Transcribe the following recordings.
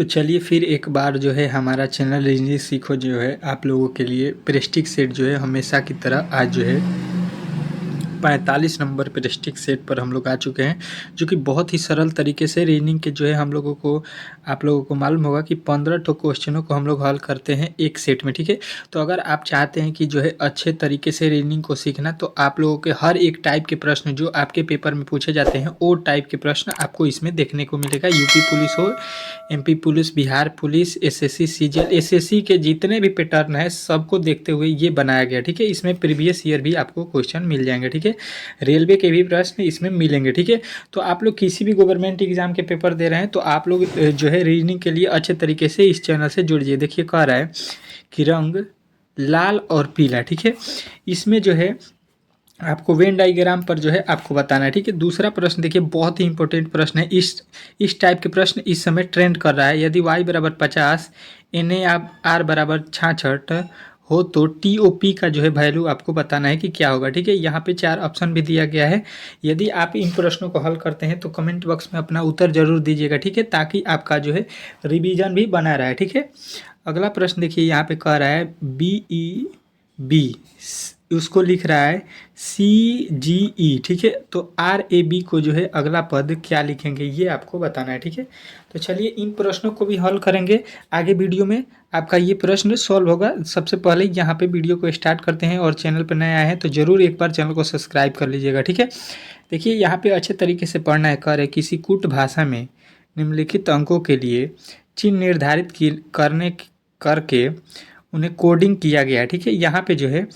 तो चलिए फिर एक बार जो है हमारा चैनल रीजनिंग सीखो जो है आप लोगों के लिए प्रेस्टिक सेट जो है हमेशा की तरह आज जो है 45 नंबर प्रेस्टिक सेट पर हम लोग आ चुके हैं, जो कि बहुत ही सरल तरीके से रीजनिंग के जो है आप लोगों को मालूम होगा कि 15 ठो क्वेश्चनों को हम लोग हल करते हैं एक सेट में। ठीक है, तो अगर आप चाहते हैं कि जो है अच्छे तरीके से रीजनिंग को सीखना, तो आप लोगों के हर एक टाइप के प्रश्न जो आपके पेपर में पूछे जाते हैं वो टाइप के प्रश्न आपको इसमें देखने को मिलेगा। यूपी पुलिस हो, MP police, Bihar police, SSC, CGL, SSC के जितने भी पैटर्न है सबको देखते हुए ये बनाया गया। ठीक है, इसमें प्रीवियस ईयर भी आपको क्वेश्चन मिल जाएंगे। ठीक है, रेलवे के भी प्रश्न इसमें मिलेंगे। ठीक है, तो आप लोग किसी भी गवर्नमेंट एग्जाम के पेपर दे रहे हैं तो आप लोग जो है रीजनिंग के लिए अच्छे तरीके से इस चैनल से जुड़िए। देखिए कह रहा है कि रंग लाल और पीला। ठीक है, इसमें जो है आपको वेन डायग्राम पर जो है आपको बताना है। ठीक है, दूसरा प्रश्न देखिए बहुत ही इंपॉर्टेंट प्रश्न है। इस टाइप के प्रश्न इस समय ट्रेंड कर रहा है। यदि y बराबर 50, NAR बराबर 66 हो तो TOP का जो है वैल्यू आपको बताना है कि क्या होगा। ठीक है, यहाँ पे 4 ऑप्शन भी दिया गया है। यदि आप इन प्रश्नों को हल करते हैं तो कमेंट बॉक्स में अपना उत्तर जरूर दीजिएगा। ठीक है, ताकि आपका जो है रिवीजन भी बना रहा है। ठीक है, अगला प्रश्न देखिए यहाँ पे कह रहा है BEB, उसको लिख रहा है CGE। ठीक है, तो RAB को जो है अगला पद क्या लिखेंगे ये आपको बताना है। ठीक है, तो चलिए इन प्रश्नों को भी हल करेंगे आगे वीडियो में। आपका ये प्रश्न सॉल्व होगा। सबसे पहले यहाँ पे वीडियो को स्टार्ट करते हैं, और चैनल पर नए आए हैं तो ज़रूर एक बार चैनल को सब्सक्राइब कर लीजिएगा। ठीक है, देखिए यहाँ पे अच्छे तरीके से पढ़ना है। कह रहे किसी कूट भाषा में निम्नलिखित अंकों के लिए चिन्ह निर्धारित करके उन्हें कोडिंग किया गया। ठीक है, यहाँ पे जो है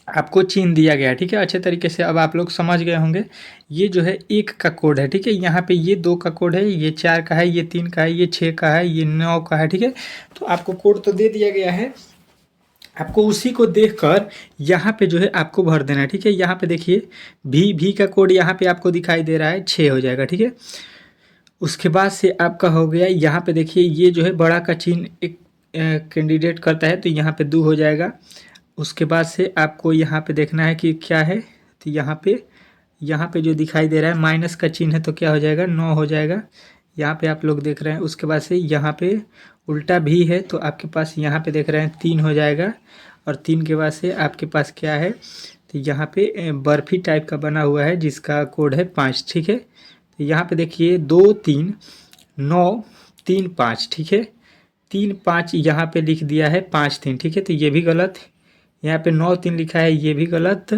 आपको चिन्ह दिया गया है। ठीक है, अच्छे तरीके से अब आप लोग समझ गए होंगे। ये जो है 1 का कोड है। ठीक है, यहाँ पे ये 2 का कोड है, ये 4 का है, ये 3 का है, ये 6 का है, ये 9 का है। ठीक है, तो आपको कोड तो दे दिया गया है, आपको उसी को देखकर यहाँ पे जो है आपको भर देना है। ठीक है, यहाँ पे देखिए भी का कोड यहाँ पे आपको दिखाई दे रहा है, 6 हो जाएगा। ठीक है, उसके बाद से आपका हो गया यहाँ पे देखिए ये जो है बड़ा का चिन्ह एक कैंडिडेट करता है तो यहाँ पे 2 हो जाएगा। उसके बाद से आपको यहाँ पे देखना है कि क्या है, तो यहाँ पे जो दिखाई दे रहा है माइनस का चिन्ह है तो क्या हो जाएगा, 9 हो जाएगा। यहाँ पे आप लोग देख रहे हैं। उसके बाद से यहाँ पे उल्टा भी है तो आपके पास यहाँ पे देख रहे हैं 3 हो जाएगा। और 3 के बाद से आपके पास क्या है, तो यहाँ पे बर्फी टाइप का बना हुआ है जिसका कोड है 5। ठीक है, तो यहाँ पे देखिए 2 3 9 3 5। ठीक है, 3 5 यहाँ पे लिख दिया है 5 3। ठीक है, तो ये भी गलत। यहाँ पे 9 3 लिखा है ये भी गलत।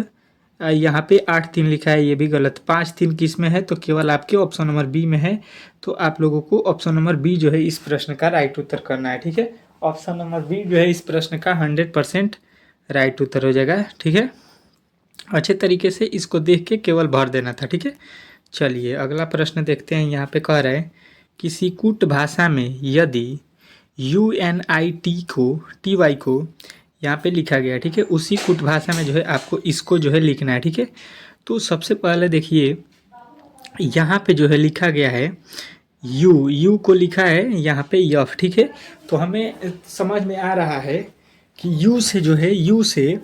यहाँ पे 8 3 लिखा है ये भी गलत। 5 3 किस में है, तो केवल आपके ऑप्शन नंबर बी में है। तो आप लोगों को ऑप्शन नंबर बी जो है इस प्रश्न का राइट उत्तर करना है। ठीक है, ऑप्शन नंबर बी जो है इस प्रश्न का 100% राइट उत्तर हो जाएगा। ठीक है, अच्छे तरीके से इसको देख के केवल भर देना था। ठीक है, चलिए अगला प्रश्न देखते हैं। यहाँ पे कह रहे हैं किसी कूट भाषा में यदि UNIT को TY को यहाँ पे लिखा गया। ठीक है, उसी कूट भाषा में जो है आपको इसको जो है लिखना है। ठीक है, तो सबसे पहले देखिए यहाँ पे जो है लिखा गया है यू को लिखा है यहाँ पे यफ। ठीक है, तो हमें समझ में आ रहा है कि यू से जो है यू से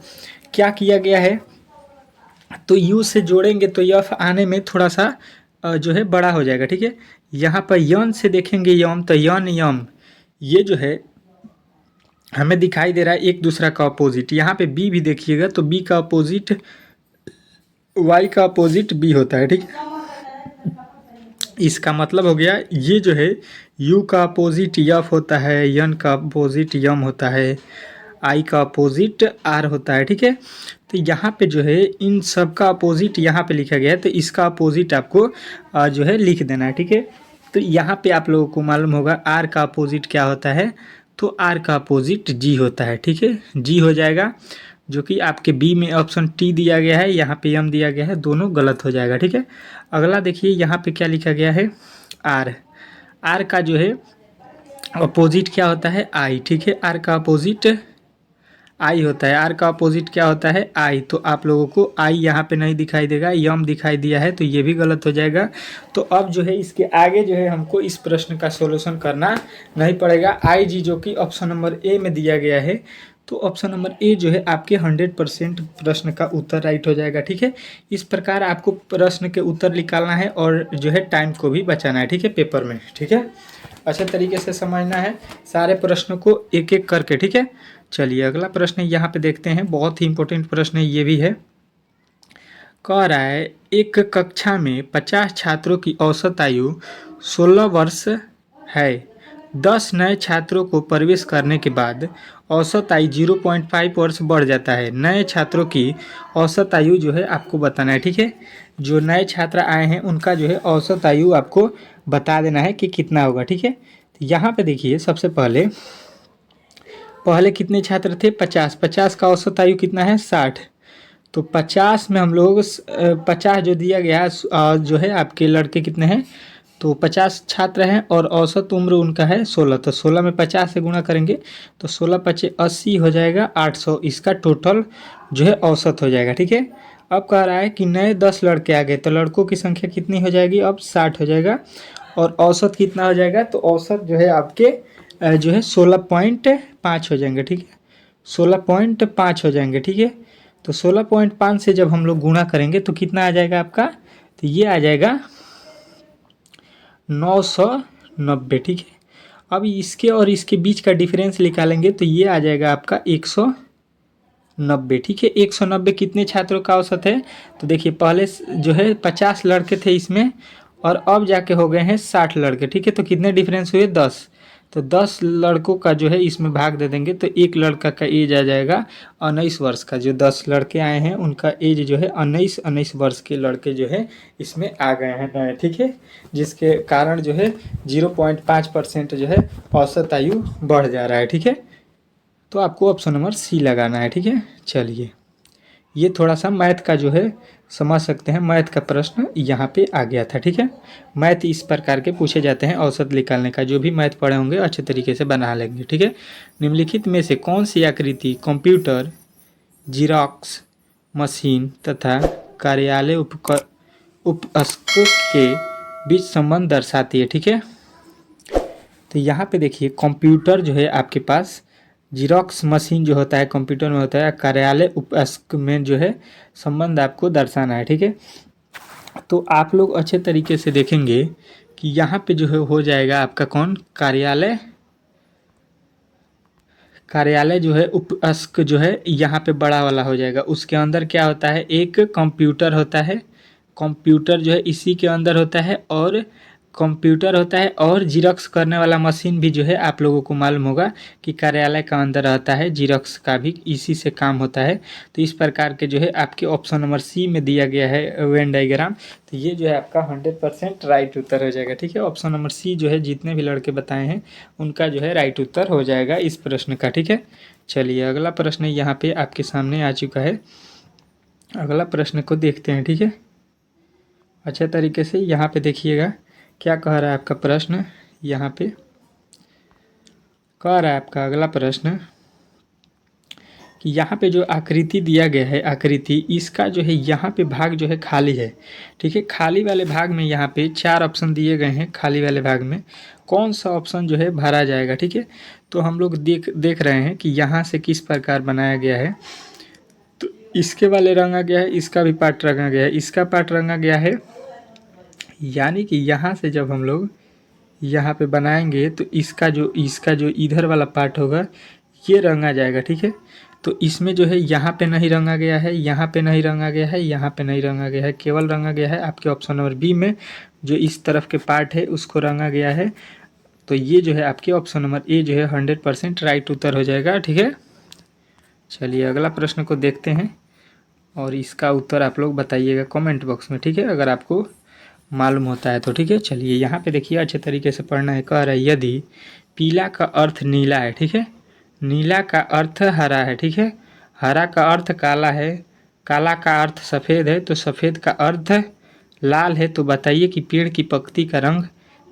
क्या किया गया है, तो यू से जोड़ेंगे तो यफ आने में थोड़ा सा जो है बड़ा हो जाएगा। ठीक है, यहाँ पर यन से देखेंगे यम तो यन यम ये जो है हमें दिखाई दे रहा है एक दूसरा का अपोजिट। यहाँ पे बी भी देखिएगा तो बी का अपोजिट वाई का अपोजिट बी होता है। ठीक है, इसका मतलब हो गया ये जो है यू का अपोजिट यफ होता है, यन का अपोजिट यम होता है, आई का अपोजिट आर होता है। ठीक है, तो यहाँ पे जो है इन सब का अपोजिट यहाँ पे लिखा गया है तो इसका अपोजिट आपको जो है लिख देना है। ठीक है, तो यहाँ पे आप लोगों को मालूम होगा आर का अपोजिट क्या होता है, तो आर का अपोजिट जी होता है। ठीक है, जी हो जाएगा, जो कि आपके बी में ऑप्शन टी दिया गया है, यहाँ पे एम दिया गया है, दोनों गलत हो जाएगा। ठीक है, अगला देखिए यहाँ पे क्या लिखा गया है आर। आर का जो है अपोजिट क्या होता है, आई। ठीक है, आर का अपोजिट आई होता है। आर का अपोजिट क्या होता है, आई। तो आप लोगों को आई यहाँ पे नहीं दिखाई देगा, यम दिखाई दिया है तो ये भी गलत हो जाएगा। तो अब जो है इसके आगे जो है हमको इस प्रश्न का सॉल्यूशन करना नहीं पड़ेगा। आई जी जो कि ऑप्शन नंबर ए में दिया गया है तो ऑप्शन नंबर ए जो है आपके 100% प्रश्न का उत्तर राइट हो जाएगा। ठीक है, इस प्रकार आपको प्रश्न के उत्तर निकालना है और जो है टाइम को भी बचाना है। ठीक है, पेपर में। ठीक है, अच्छे तरीके से समझना है सारे प्रश्नों को एक एक करके। ठीक है, चलिए अगला प्रश्न यहाँ पे देखते हैं। बहुत ही इंपॉर्टेंट प्रश्न है ये भी है। कह रहा है एक कक्षा में 50 छात्रों की औसत आयु 16 वर्ष है। 10 नए छात्रों को प्रवेश करने के बाद औसत आयु 0.5 वर्ष बढ़ जाता है। नए छात्रों की औसत आयु जो है आपको बताना है। ठीक है, जो नए छात्र आए हैं उनका जो है औसत आयु आपको बता देना है कि कितना होगा। ठीक है, तो यहाँ पे देखिए सबसे पहले कितने छात्र थे? 50। 50 का औसत आयु कितना है? 60। तो 50 में हम लोग 50 जो दिया गया जो है आपके लड़के कितने हैं? तो 50 छात्र हैं और औसत उम्र उनका है 16। तो 16 में 50 से गुणा करेंगे तो 16 पचे 80 हो जाएगा 800। इसका टोटल जो है औसत हो जाएगा। ठीक है, अब कह रहा है कि नए 10 लड़के आ गए तो लड़कों की संख्या कितनी हो जाएगी? अब 60 हो जाएगा और औसत कितना हो जाएगा? तो औसत जो है आपके जो है 16.5 हो जाएंगे। ठीक है, 16.5 हो जाएंगे। ठीक है, तो 16.5 से जब हम लोग गुणा करेंगे तो कितना आ जाएगा आपका? तो ये आ जाएगा 990। ठीक है, अब इसके और इसके बीच का डिफरेंस निकालेंगे तो ये आ जाएगा आपका 190। ठीक है, 190 कितने छात्रों का औसत है? तो देखिए पहले जो है 50 लड़के थे इसमें और अब जाके हो गए हैं 60 लड़के। ठीक है, तो कितने डिफरेंस हुए? 10। तो 10 लड़कों का जो है इसमें भाग दे देंगे तो एक लड़का का एज आ जाएगा 19 वर्ष का। जो 10 लड़के आए हैं उनका एज जो है 19 वर्ष के लड़के जो है इसमें आ गए हैं नए। ठीक है, जिसके कारण जो है 0.5% जो है औसत आयु बढ़ जा रहा है। ठीक है, तो आपको ऑप्शन नंबर सी लगाना है। ठीक है, चलिए ये थोड़ा सा मैथ का जो है समझ सकते हैं। मैथ का प्रश्न यहाँ पे आ गया था। ठीक है, मैथ इस प्रकार के पूछे जाते हैं औसत निकालने का। जो भी मैथ पढ़े होंगे अच्छे तरीके से बना लेंगे। ठीक है, निम्नलिखित में से कौन सी आकृति कंप्यूटर, जीरोक्स मशीन तथा कार्यालय उपस्क के बीच संबंध दर्शाती है? ठीक है, तो यहाँ पे देखिए कंप्यूटर जो है आपके पास, जीरोक्स मशीन जो होता है कंप्यूटर में होता है, कार्यालय उपस्क में जो है संबंध आपको दर्शाना है। ठीक है, तो आप लोग अच्छे तरीके से देखेंगे कि यहाँ पे जो है हो जाएगा आपका कौन? कार्यालय जो है उपस्क जो है यहाँ पे बड़ा वाला हो जाएगा। उसके अंदर क्या होता है? एक कंप्यूटर होता है। कंप्यूटर जो है इसी के अंदर होता है और कंप्यूटर होता है और जीरोक्स करने वाला मशीन भी जो है आप लोगों को मालूम होगा कि कार्यालय का अंदर रहता है। जीरोक्स का भी इसी से काम होता है। तो इस प्रकार के जो है आपके ऑप्शन नंबर सी में दिया गया है वेन डायग्राम। तो ये जो है आपका 100% राइट उत्तर हो जाएगा। ठीक है, ऑप्शन नंबर सी जो है जितने भी लड़के बताए हैं उनका जो है राइट उत्तर हो जाएगा इस प्रश्न का। ठीक है, चलिए अगला प्रश्न यहाँ पे आपके सामने आ चुका है। अगला प्रश्न को देखते हैं। ठीक है, अच्छे तरीके से यहाँ पे देखिएगा क्या कह रहा है आपका प्रश्न। यहाँ पे कह रहा है आपका अगला प्रश्न कि यहाँ पे जो आकृति दिया गया है, आकृति इसका जो है यहाँ पे भाग जो है खाली है। ठीक है, खाली वाले भाग में यहाँ पे 4 ऑप्शन दिए गए हैं। खाली वाले भाग में कौन सा ऑप्शन जो है भरा जाएगा? ठीक है, तो हम लोग देख रहे हैं कि यहाँ से किस प्रकार बनाया गया है। तो इसके वाले रंगा गया है, इसका भी पार्ट रंगा गया है, इसका पार्ट रंगा गया है। यानी कि यहाँ से जब हम लोग यहाँ पे बनाएंगे तो इसका जो इधर वाला पार्ट होगा ये रंगा जाएगा। ठीक है, तो इसमें जो है यहाँ पे नहीं रंगा गया है, यहाँ पे नहीं रंगा गया है, यहाँ पे नहीं रंगा गया है, केवल रंगा गया है आपके ऑप्शन नंबर बी में जो इस तरफ के पार्ट है उसको रंगा गया है। तो ये जो है आपके ऑप्शन नंबर ए जो है 100% राइट उत्तर हो जाएगा। ठीक है, चलिए अगला प्रश्न को देखते हैं और इसका उत्तर आप लोग बताइएगा कमेंट बॉक्स में। ठीक है, अगर आपको मालूम होता है तो। ठीक है, चलिए यहाँ पे देखिए अच्छे तरीके से पढ़ना है। कह रहा है यदि पीला का अर्थ नीला है, ठीक है, नीला का अर्थ हरा है, ठीक है, हरा का अर्थ काला है, काला का अर्थ सफ़ेद है, तो सफ़ेद का अर्थ लाल है, तो बताइए कि पेड़ की पत्ती का रंग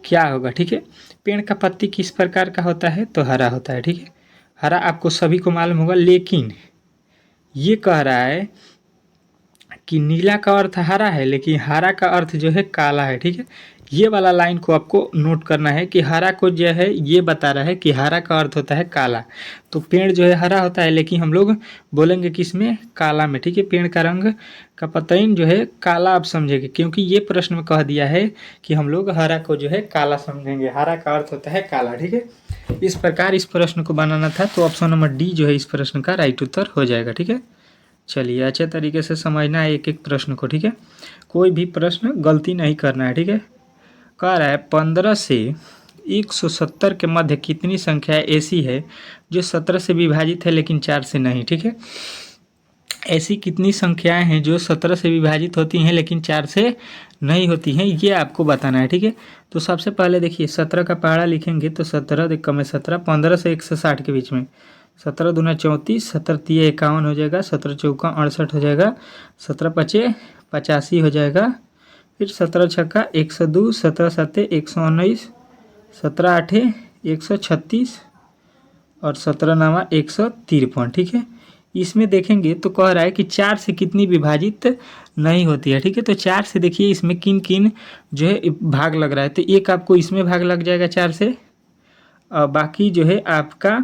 क्या होगा? ठीक है, पेड़ का पत्ती किस प्रकार का होता है? तो हरा होता है। ठीक है, हरा आपको सभी को मालूम होगा, लेकिन ये कह रहा है कि नीला का अर्थ हरा है लेकिन हरा का अर्थ जो है काला है। ठीक है, ये वाला लाइन को आपको नोट करना है कि हरा को जो है ये बता रहा है कि हरा का अर्थ होता है काला। तो पेड़ जो है हरा होता है, लेकिन हम लोग बोलेंगे किसमें, काला में। ठीक है, पेड़ का रंग का पतईन जो है काला आप समझेंगे, क्योंकि ये प्रश्न में कह दिया है कि हम लोग हरा को जो है काला समझेंगे। हरा का अर्थ होता है काला। ठीक है, इस प्रकार इस प्रश्न को बनाना था। तो ऑप्शन नंबर डी जो है इस प्रश्न का राइट उत्तर हो जाएगा। ठीक है, चलिए अच्छे तरीके से समझना है एक एक प्रश्न को। ठीक है, कोई भी प्रश्न गलती नहीं करना है। ठीक है, कह रहा है 15 से 170 के मध्य कितनी संख्या ऐसी है जो 17 से विभाजित है लेकिन 4 से नहीं। ठीक है, ऐसी कितनी संख्याएं हैं जो 17 से विभाजित होती हैं लेकिन 4 से नहीं होती हैं, ये आपको बताना है। ठीक है, तो सबसे पहले देखिए 17 का पहाड़ा लिखेंगे तो 17 कम में 17, 15 से 160 के बीच में 17 दूना 34, 17 तिया 51 हो जाएगा, 17 चौका 68 हो जाएगा, 17 पचे 85 हो जाएगा, फिर 17 छक्का 102, 17 सत्ते 119, 17 आठे 136 और 17 नामा 153। ठीक है, इसमें देखेंगे तो कह रहा है कि 4 से कितनी विभाजित नहीं होती है। ठीक है, तो 4 से देखिए इसमें किन किन जो है भाग लग रहा है, तो एक आपको इसमें भाग लग जाएगा 4 से, और बाकी जो है आपका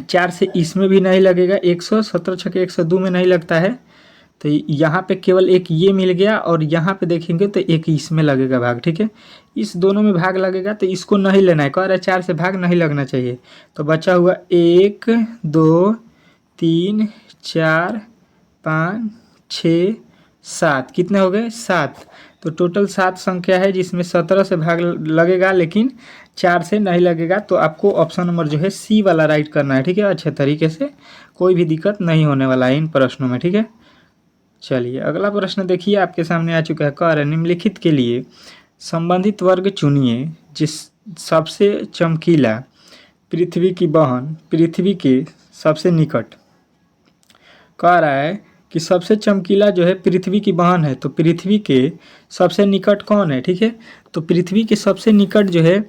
4 से इसमें भी नहीं लगेगा, 117 छक्के 102 में नहीं लगता है, तो यहाँ पे केवल एक ये मिल गया, और यहाँ पे देखेंगे तो एक इसमें लगेगा भाग। ठीक है, इस दोनों में भाग लगेगा तो इसको नहीं लेना है, कह रहा है 4 से भाग नहीं लगना चाहिए। तो बचा हुआ 1 2 3 4 5 6 7, कितने हो गए 7। तो टोटल 7 संख्या है जिसमें 17 से भाग लगेगा लेकिन 4 से नहीं लगेगा। तो आपको ऑप्शन नंबर जो है सी वाला राइट करना है। ठीक है, अच्छे तरीके से, कोई भी दिक्कत नहीं होने वाला है इन प्रश्नों में। ठीक है, चलिए अगला प्रश्न देखिए आपके सामने आ चुका है। कह रहा है निम्नलिखित के लिए संबंधित वर्ग चुनिए जिस सबसे चमकीला पृथ्वी की बहन पृथ्वी के सबसे निकट। कह रहा है कि सबसे चमकीला जो है पृथ्वी की बहन है, तो पृथ्वी के सबसे निकट कौन है। ठीक है, तो पृथ्वी के सबसे निकट जो है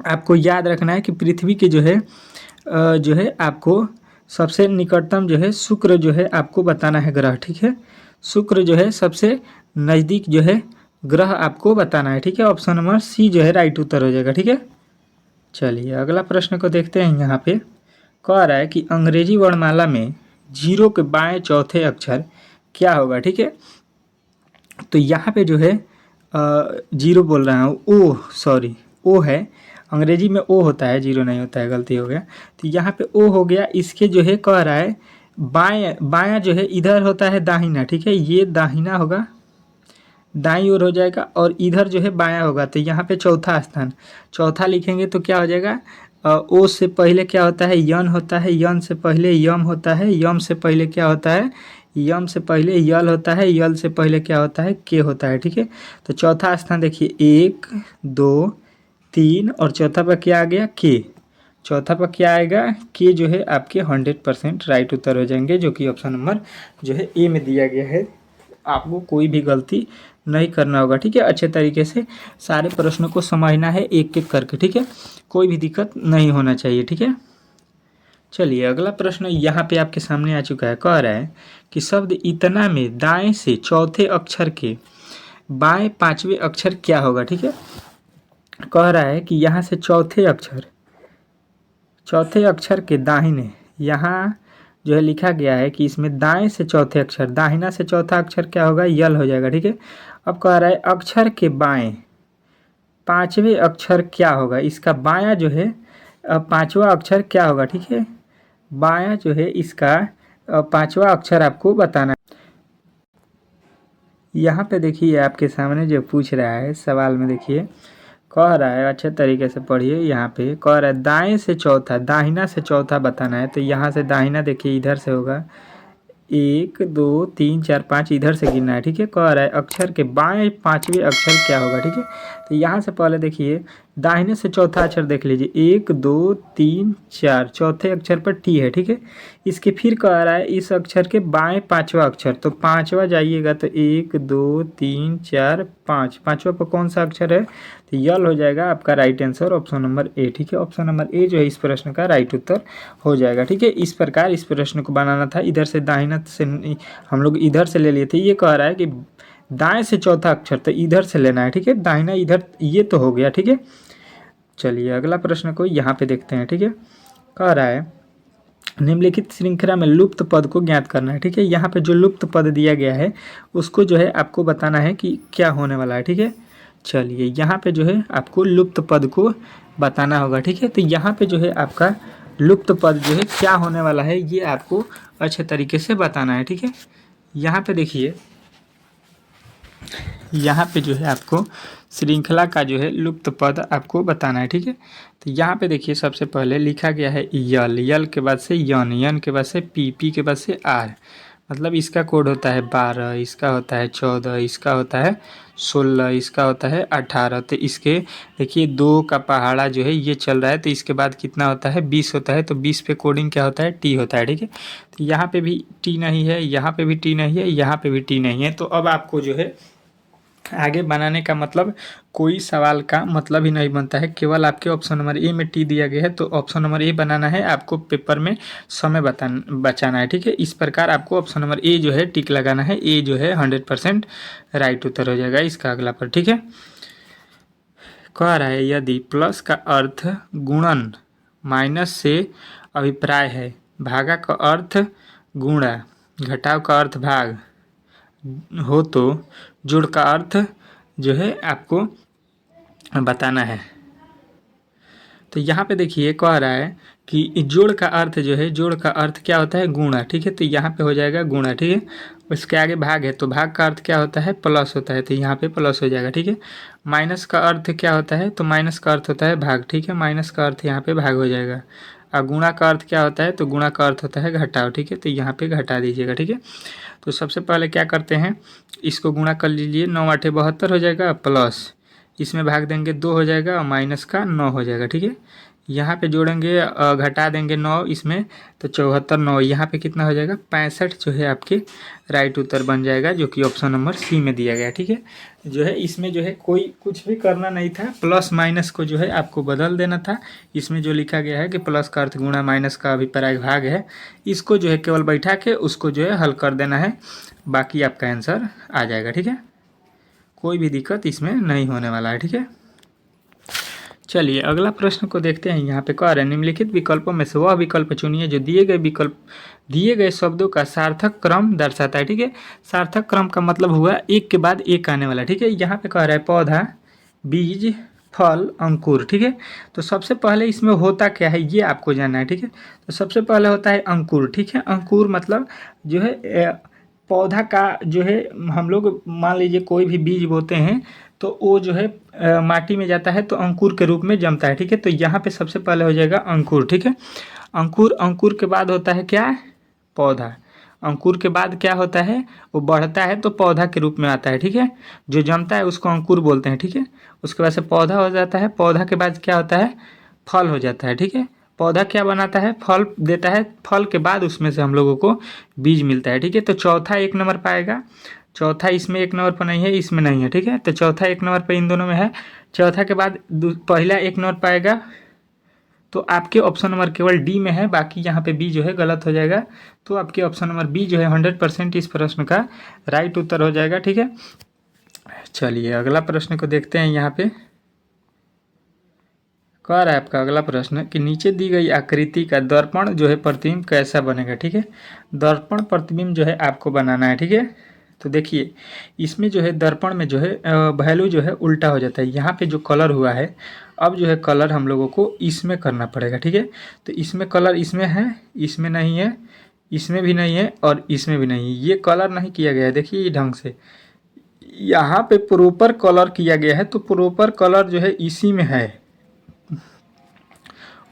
आपको याद रखना है कि पृथ्वी के जो है आपको सबसे निकटतम जो है शुक्र जो है आपको बताना है ग्रह। ठीक है, शुक्र जो है सबसे नज़दीक जो है ग्रह आपको बताना है। ठीक है, ऑप्शन नंबर सी जो है राइट उत्तर हो जाएगा। ठीक है, चलिए अगला प्रश्न को देखते हैं। यहाँ पे कह रहा है कि अंग्रेजी वर्णमाला में 0 के बाएं चौथे अक्षर क्या होगा। ठीक है, तो यहाँ पे जो है 0 बोल रहा हूँ, ओ है, अंग्रेजी में ओ होता है, 0 नहीं होता है, गलती हो गया। तो यहाँ पे ओ हो गया, इसके जो है कह रहा है बायां जो है इधर होता है दाहिना। ठीक है, ये दाहिना होगा, दाईं ओर हो जाएगा, और इधर जो है बायां होगा। तो यहाँ पे चौथा स्थान, चौथा लिखेंगे तो क्या हो जाएगा, ओ से पहले क्या होता है, यन होता है, यन से पहले यम होता है, यम से पहले क्या होता है, यम से पहले यल होता है, यल से पहले क्या होता है, के होता है। ठीक है, तो चौथा स्थान देखिए 1 2 3, और चौथा पर क्या आ गया, के। चौथा पर क्या आएगा, के जो है आपके 100% राइट उत्तर हो जाएंगे, जो कि ऑप्शन नंबर जो है ए में दिया गया है। आपको कोई भी गलती नहीं करना होगा। ठीक है, अच्छे तरीके से सारे प्रश्नों को समझना है एक एक करके। ठीक है, कोई भी दिक्कत नहीं होना चाहिए। ठीक है, चलिए अगला प्रश्न यहाँ पे आपके सामने आ चुका है। कह रहा है कि शब्द इतना में दाएं से चौथे अक्षर के बाएं पांचवें अक्षर क्या होगा। ठीक है, कह रहा है कि यहाँ से चौथे अक्षर के दाहिने यहाँ जो है लिखा गया है कि इसमें दाएं से चौथे अक्षर, दाहिना से चौथा अक्षर क्या होगा, यल हो जाएगा। ठीक है, अब कह रहा है अक्षर के बाएं पांचवें अक्षर क्या होगा, इसका बायां जो है पांचवा अक्षर क्या होगा। ठीक है, बायां जो है इसका पांचवा अक्षर आपको बताना है। यहाँ पे देखिए आपके सामने जो पूछ रहा है सवाल में, देखिए कह रहा है, अच्छे तरीके से पढ़िए। यहाँ पे कह रहा है दाएं से चौथा, दाहिना से चौथा बताना है। तो यहाँ से दाहिना देखिए इधर से होगा, 1 2 3 4 5 इधर से गिनना है। ठीक है, कह रहा है अक्षर के बाएं पांचवें अक्षर क्या होगा। ठीक है, तो यहाँ से पहले देखिए दाहिने से चौथा अक्षर देख लीजिए, 1 2 3 4, चौथे अक्षर पर टी है। ठीक है, इसके फिर कह रहा है इस अक्षर के बाएं पांचवा अक्षर, तो पांचवा जाइएगा तो 1 2 3 4 5, पांचवा पर कौन सा अक्षर है, तो यल हो जाएगा आपका right answer option number A. ठीक है, ऑप्शन नंबर ए जो है इस प्रश्न का राइट उत्तर हो जाएगा। ठीक है, इस प्रकार इस प्रश्न को बनाना था। इधर से दाहिना से हम लोग इधर से ले लिए थे। ये कह रहा है कि दाएं से चौथा अक्षर तो इधर से लेना है, ठीक है। दाहिना इधर, ये तो हो गया, ठीक है। चलिए अगला प्रश्न को यहाँ पे देखते हैं, ठीक है। कह रहा है निम्नलिखित श्रृंखला में लुप्त पद को ज्ञात करना है, ठीक है। यहाँ पे जो लुप्त पद दिया गया है उसको जो है आपको बताना है कि क्या होने वाला है, ठीक है। चलिए यहाँ पे जो है आपको लुप्त पद को बताना होगा, ठीक है। तो यहाँ पे जो है आपका लुप्त पद जो है क्या होने वाला है ये आपको अच्छे तरीके से बताना है, ठीक है। यहाँ पे देखिए, यहाँ पे जो है आपको श्रृंखला का जो है लुप्त पद आपको बताना है, ठीक है। तो यहाँ पे देखिए सबसे पहले लिखा गया है यल, यल के बाद से यन, यन के बाद से पी, पी के बाद से आर, मतलब इसका कोड होता है 12, इसका होता है 14, इसका होता है 16, इसका होता है 18। तो इसके देखिए 2 का पहाड़ा जो है ये चल रहा है, तो इसके बाद कितना होता है 20 होता है। तो 20 पे कोडिंग क्या होता है टी होता है, ठीक है। तो यहाँ पे भी टी नहीं है, यहाँ पे भी टी नहीं है, यहाँ पे भी टी नहीं है। तो अब आपको जो है आगे बनाने का मतलब कोई सवाल का मतलब ही नहीं बनता है, केवल आपके ऑप्शन नंबर ए में टी दिया गया है तो ऑप्शन नंबर ए बनाना है, आपको पेपर में समय बचाना है, ठीक है। इस प्रकार आपको ऑप्शन नंबर ए जो है टिक लगाना है, ए जो है 100% राइट उत्तर हो जाएगा इसका अगला पर, ठीक है। कह रहा है यदि प्लस का अर्थ गुणन, माइनस से अभिप्राय है, भागा का अर्थ गुणा, घटाव का अर्थ भाग हो तो जोड़ का अर्थ जो है आपको बताना है। तो यहाँ पे देखिए कह रहा है कि जोड़ का अर्थ जो है, जोड़ का अर्थ क्या होता है गुणा, ठीक है। तो यहाँ पे हो जाएगा गुणा, ठीक है। उसके आगे भाग है तो भाग का अर्थ क्या होता है प्लस होता है, तो यहाँ पे प्लस हो जाएगा, ठीक है। माइनस का अर्थ क्या होता है, तो माइनस का अर्थ होता है भाग, ठीक है। माइनस का अर्थ यहाँ पे भाग हो जाएगा। और गुणा का अर्थ क्या होता है, तो गुणा का अर्थ होता है घटाव, ठीक है। तो यहाँ पे घटा दीजिएगा, ठीक है। तो सबसे पहले क्या करते हैं, इसको गुणा कर लीजिए, 9 8 72 हो जाएगा, प्लस इसमें भाग देंगे 2 हो जाएगा और माइनस का 9 हो जाएगा, ठीक है। यहाँ पे जोड़ेंगे घटा देंगे 9 इसमें, तो 74 9, यहाँ पे कितना हो जाएगा 65 जो है आपके राइट उत्तर बन जाएगा, जो कि ऑप्शन नंबर सी में दिया गया, ठीक है। जो है इसमें जो है कोई कुछ भी करना नहीं था, प्लस माइनस को जो है आपको बदल देना था। इसमें जो लिखा गया है कि प्लस का अर्थ गुणा, माइनस का अभिप्राय भाग है, इसको जो है केवल बैठा के उसको जो है हल कर देना है, बाकी आपका आंसर आ जाएगा, ठीक है। कोई भी दिक्कत इसमें नहीं होने वाला है, ठीक है। चलिए अगला प्रश्न को देखते हैं। यहाँ पे कह रहे हैं निम्नलिखित विकल्पों में से वह विकल्प चुनिए जो दिए गए शब्दों का सार्थक क्रम दर्शाता है, ठीक है। सार्थक क्रम का मतलब हुआ एक के बाद एक आने वाला, ठीक है। यहाँ पे कह रहा है पौधा, बीज, फल, अंकुर, ठीक है। तो सबसे पहले इसमें होता क्या है ये आपको जानना है, ठीक है। तो सबसे पहले होता है अंकुर, ठीक है। अंकुर मतलब जो है पौधा का जो है, हम लोग मान लीजिए कोई भी बीज बोते हैं तो वो जो है माटी में जाता है तो अंकुर के रूप में जमता है, ठीक है। तो यहाँ पे सबसे पहले हो जाएगा अंकुर, ठीक है। अंकुर, अंकुर के बाद होता है क्या पौधा, अंकुर के बाद क्या होता है वो बढ़ता है तो पौधा के रूप में आता है, ठीक है। जो जमता है उसको अंकुर बोलते हैं, ठीक है। उसके बाद से पौधा हो जाता है, पौधा के बाद क्या होता है फल हो जाता है, ठीक है। पौधा क्या बनाता है फल देता है, फल के बाद उसमें से हम लोगों को बीज मिलता है, ठीक है। तो चौथा 1 नंबर पाएगा, चौथा इसमें 1 नंबर पर नहीं है, इसमें नहीं है, ठीक है। तो चौथा 1 नंबर पर इन दोनों में है। चौथा के बाद पहला 1 नंबर पाएगा, तो आपके ऑप्शन नंबर केवल डी में है, बाकी यहाँ पे बी जो है गलत हो जाएगा। तो आपके ऑप्शन नंबर बी जो है 100% इस प्रश्न का राइट उत्तर हो जाएगा, ठीक है। चलिए अगला प्रश्न को देखते हैं। यहाँ पे कह रहा है आपका अगला प्रश्न कि नीचे दी गई आकृति का दर्पण जो है प्रतिबिंब कैसा बनेगा, ठीक है। दर्पण प्रतिबिंब जो है आपको बनाना है, ठीक है। तो देखिए इसमें जो है दर्पण में जो है वैल्यू जो है उल्टा हो जाता है। यहाँ पे जो कलर हुआ है, अब जो है कलर हम लोगों को इसमें करना पड़ेगा, ठीक है। तो इसमें कलर इसमें है, इसमें नहीं है, इसमें भी नहीं है और इसमें भी नहीं है। ये कलर नहीं किया गया है, देखिए ये ढंग से यहाँ पे प्रॉपर कलर किया गया है, तो प्रॉपर कलर जो है इसी में है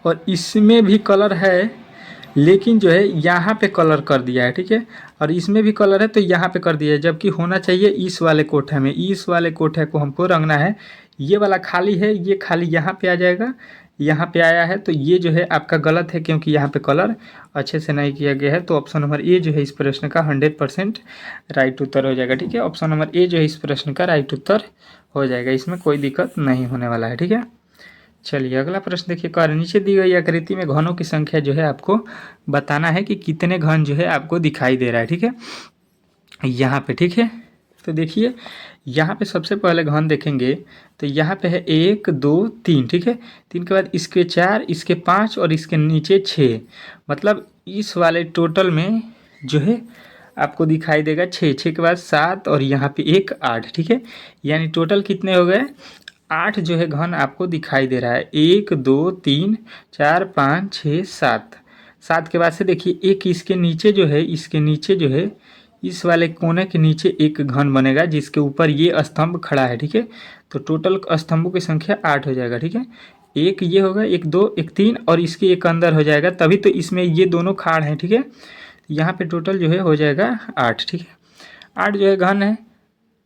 और इसमें भी कलर है, लेकिन जो है यहाँ पे कलर कर दिया है, ठीक है। और इसमें भी कलर है तो यहाँ पे कर दिया है, जबकि होना चाहिए इस वाले कोठे में, इस वाले कोठे को हमको रंगना है। ये वाला खाली है, ये खाली यहाँ पे आ जाएगा, यहाँ पे आया है, तो ये जो है आपका गलत है क्योंकि यहाँ पे कलर अच्छे से नहीं किया गया है। तो ऑप्शन नंबर ए जो है इस प्रश्न का 100% राइट उत्तर हो जाएगा, ठीक है। ऑप्शन नंबर ए जो है इस प्रश्न का राइट उत्तर हो जाएगा, इसमें कोई दिक्कत नहीं होने वाला है, ठीक है। चलिए अगला प्रश्न देखिए, कार्य नीचे दी गई आकृति में घनों की संख्या जो है आपको बताना है कि कितने घन जो है आपको दिखाई दे रहा है, ठीक है। यहाँ पे ठीक है, तो देखिए यहाँ पे सबसे पहले घन देखेंगे तो यहाँ पे है 1 2 3, ठीक है। 3 के बाद इसके 4, इसके 5 और इसके नीचे 6, मतलब इस वाले टोटल में जो है आपको दिखाई देगा 6, 6 के बाद 7 और यहाँ पे 1 8, ठीक है। यानी टोटल कितने हो गए 8 जो है घन आपको दिखाई दे रहा है। 1 2 3 4 5 6 7, 7 के बाद से देखिए एक इसके नीचे जो है, इसके नीचे जो है इस वाले कोने के नीचे एक घन बनेगा जिसके ऊपर ये स्तंभ खड़ा है, ठीक है। तो टोटल स्तंभों की संख्या 8 हो जाएगा, ठीक है। एक ये होगा, एक 2 एक 3 और इसके एक अंदर हो जाएगा, तभी तो इसमें ये दोनों खाड़ हैं, ठीक है। यहाँ पे टोटल जो है हो जाएगा 8, ठीक है। 8 जो है घन है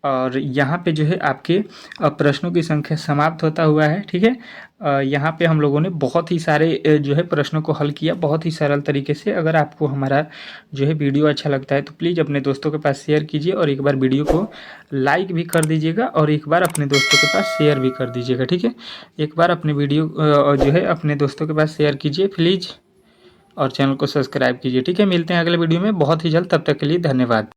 और यहाँ पे जो है आपके प्रश्नों की संख्या समाप्त होता हुआ है, ठीक है। यहाँ पे हम लोगों ने बहुत ही सारे जो है प्रश्नों को हल किया बहुत ही सरल तरीके से। अगर आपको हमारा जो है वीडियो अच्छा लगता है तो प्लीज़ अपने दोस्तों के पास शेयर कीजिए और एक बार वीडियो को लाइक भी कर दीजिएगा और एक बार अपने दोस्तों के पास शेयर भी कर दीजिएगा, ठीक है। एक बार अपने वीडियो जो है अपने दोस्तों के पास शेयर कीजिए प्लीज़ और चैनल को सब्सक्राइब कीजिए, ठीक है। मिलते हैं अगले वीडियो में बहुत ही जल्द, तब तक के लिए धन्यवाद।